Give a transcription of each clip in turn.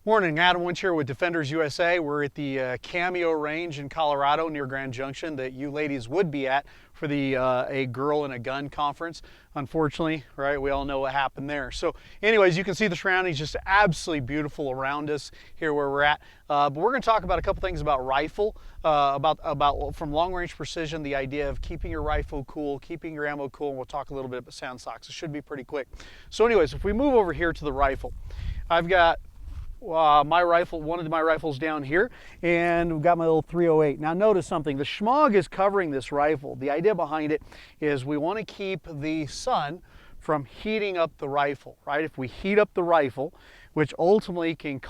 Morning, Adam Winch here with Defenders USA. We're at the Cameo range in Colorado near Grand Junction that you ladies would be at for the A Girl and a Gun conference. Unfortunately, right, we all know what happened there. So anyways, you can see the surroundings just absolutely beautiful around us here where we're at. But we're going to talk about a couple things about rifle, about from long range precision, the idea of keeping your rifle cool, keeping your ammo cool, and we'll talk a little bit about sound socks. It should be pretty quick. So anyways, if we move over here to the rifle, I've got my rifle, one of my rifles down here, and we've got my little 308. Now notice something, the smog is covering this rifle. The idea behind it is we want to keep the sun from heating up the rifle, right? If we heat up the rifle, which ultimately can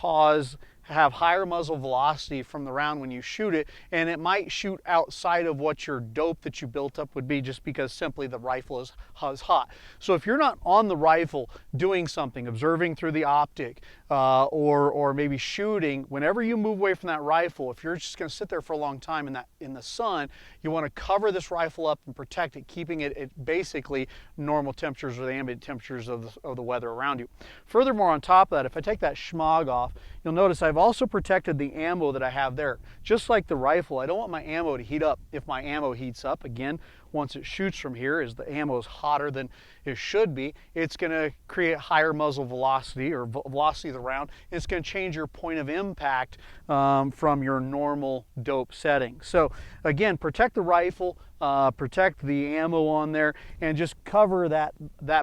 have higher muzzle velocity from the round when you shoot it, and it might shoot outside of what your dope that you built up would be just because simply the rifle is hot. So if you're not on the rifle doing something, observing through the optic, or maybe shooting, whenever you move away from that rifle, if you're just going to sit there for a long time in the sun, you want to cover this rifle up and protect it, keeping it at basically normal temperatures or the ambient temperatures of the weather around you. Furthermore, on top of that, if I take that smog off, you'll notice I've also protected the ammo that I have there. Just like the rifle, I don't want my ammo to heat up. If my ammo heats up, again, once it shoots from here, as the ammo is hotter than it should be, it's going to create higher muzzle velocity or velocity of the round. And it's going to change your point of impact from your normal dope setting. So again, protect the rifle, protect the ammo on there, and just cover that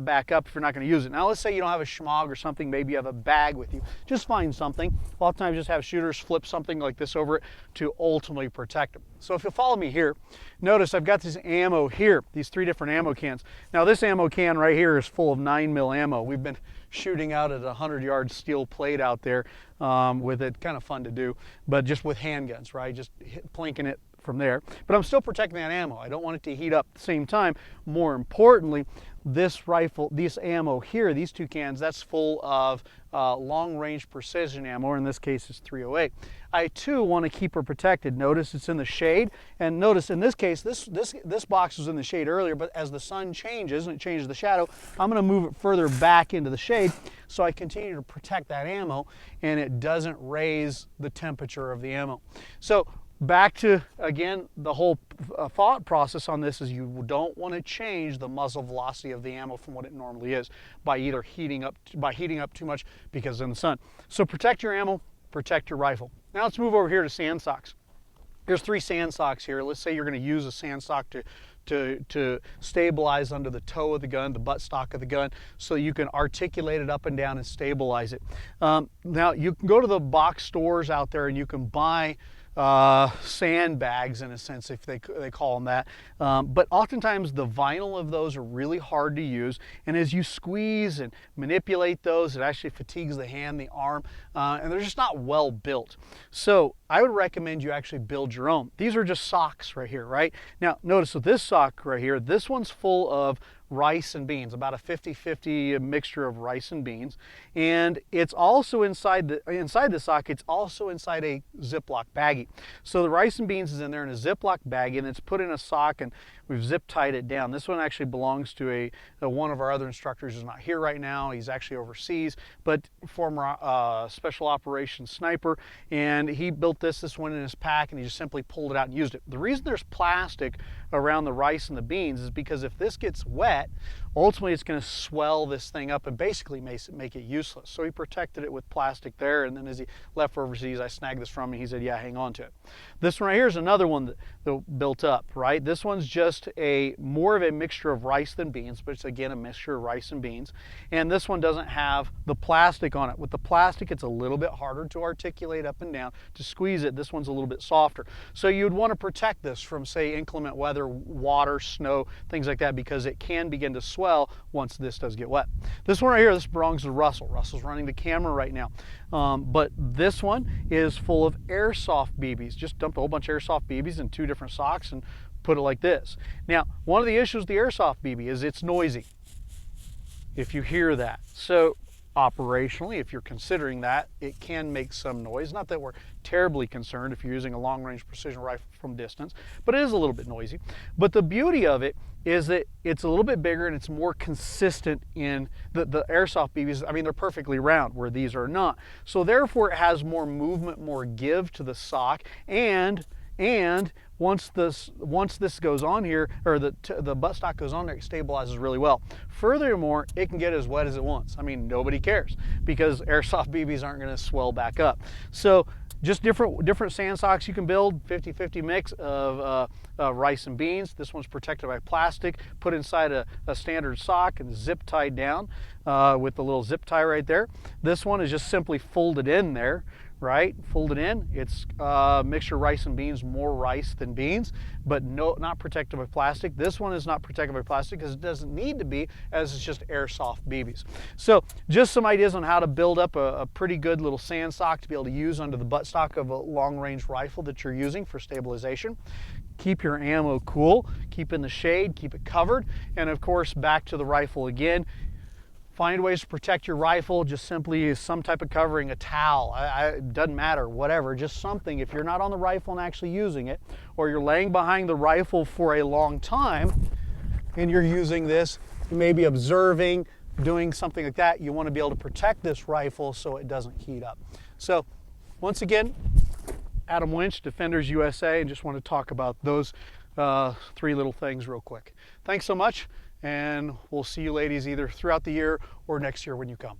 back up if you're not going to use it. Now let's say you don't have a schmog or something, maybe you have a bag with you. Just find something. A lot of times just have shooters flip something like this over it to ultimately protect them. So if you'll follow me here, notice I've got this ammo here, these 3 different ammo cans. Now this ammo can right here is full of 9mm ammo. We've been shooting out at a 100-yard steel plate out there with it. Kind of fun to do, but just with handguns, right? Just plinking it from there. But I'm still protecting that ammo. I don't want it to heat up at the same time. More importantly, this rifle, this ammo here, these 2 cans, that's full of long-range precision ammo, or in this case it's 308. I too want to keep her protected. Notice it's in the shade, and notice in this case, this box was in the shade earlier, but as the sun changes and it changes the shadow, I'm going to move it further back into the shade so I continue to protect that ammo and it doesn't raise the temperature of the ammo. So back to, again, the whole thought process on this is you don't want to change the muzzle velocity of the ammo from what it normally is by either heating up too much because in the sun. So protect your ammo, protect your rifle. Now let's move over here to sand socks. There's 3 sand socks here. Let's say you're going to use a sand sock to stabilize under the toe of the gun, the buttstock of the gun, so you can articulate it up and down and stabilize it. Now you can go to the box stores out there and you can buy sandbags, in a sense, if they call them that, but oftentimes the vinyl of those are really hard to use, and as you squeeze and manipulate those, it actually fatigues the hand, the arm, and they're just not well built. So I would recommend you actually build your own. These are just socks right here, right? Now notice with this sock right here, this one's full of rice and beans, about a 50-50 mixture of rice and beans, and it's also inside the sock, it's also inside a Ziploc baggie. So the rice and beans is in there in a Ziploc baggie, and it's put in a sock, and we've zip tied it down. This one actually belongs to one of our other instructors who's not here right now. He's actually overseas, but former special operations sniper, and he built this one in his pack, and he just simply pulled it out and used it. The reason there's plastic around the rice and the beans is because if this gets wet, ultimately it's going to swell this thing up and basically make it useless. So he protected it with plastic there, and then as he left for overseas, I snagged this from him, and he said, yeah, hang on to it. This one right here is another one that built up, right? This one's just more of a mixture of rice than beans, but it's again a mixture of rice and beans. And this one doesn't have the plastic on it. With the plastic, it's a little bit harder to articulate up and down. To squeeze it, this one's a little bit softer. So you'd want to protect this from, say, inclement weather, water, snow, things like that, because it can begin to swell once this does get wet. This one right here, this belongs to Russell. Russell's running the camera right now. But this one is full of airsoft BBs. Just dumped a whole bunch of airsoft BBs in 2 different socks and put it like this. Now, one of the issues with the airsoft BB is it's noisy if you hear that. So operationally, if you're considering that, it can make some noise. Not that we're terribly concerned if you're using a long-range precision rifle from distance, but it is a little bit noisy. But the beauty of it is that it's a little bit bigger and it's more consistent in the airsoft BBs. I mean, they're perfectly round where these are not. So therefore it has more movement, more give to the sock, and once this goes on here, or the buttstock goes on there, it stabilizes really well. Furthermore, it can get as wet as it wants. I mean, nobody cares because airsoft BBs aren't going to swell back up. So just different sand socks you can build, 50-50 mix of rice and beans. This one's protected by plastic, put inside a standard sock and zip tied down with the little zip tie right there. This one is just simply folded in there, right? Folded in. It's mixture of rice and beans, more rice than beans, but not protected by plastic. This one is not protected by plastic because it doesn't need to be, as it's just airsoft BBs. So just some ideas on how to build up a pretty good little sand sock to be able to use under the buttstock of a long-range rifle that you're using for stabilization. Keep your ammo cool, keep in the shade, keep it covered, and of course back to the rifle again. Find ways to protect your rifle. Just simply use some type of covering, a towel, it doesn't matter, whatever, just something. If you're not on the rifle and actually using it, or you're laying behind the rifle for a long time and you're using this, you may be observing, doing something like that, you want to be able to protect this rifle so it doesn't heat up. So once again, Adam Winch, Defenders USA, and just want to talk about those three little things real quick. Thanks so much. And we'll see you ladies either throughout the year or next year when you come.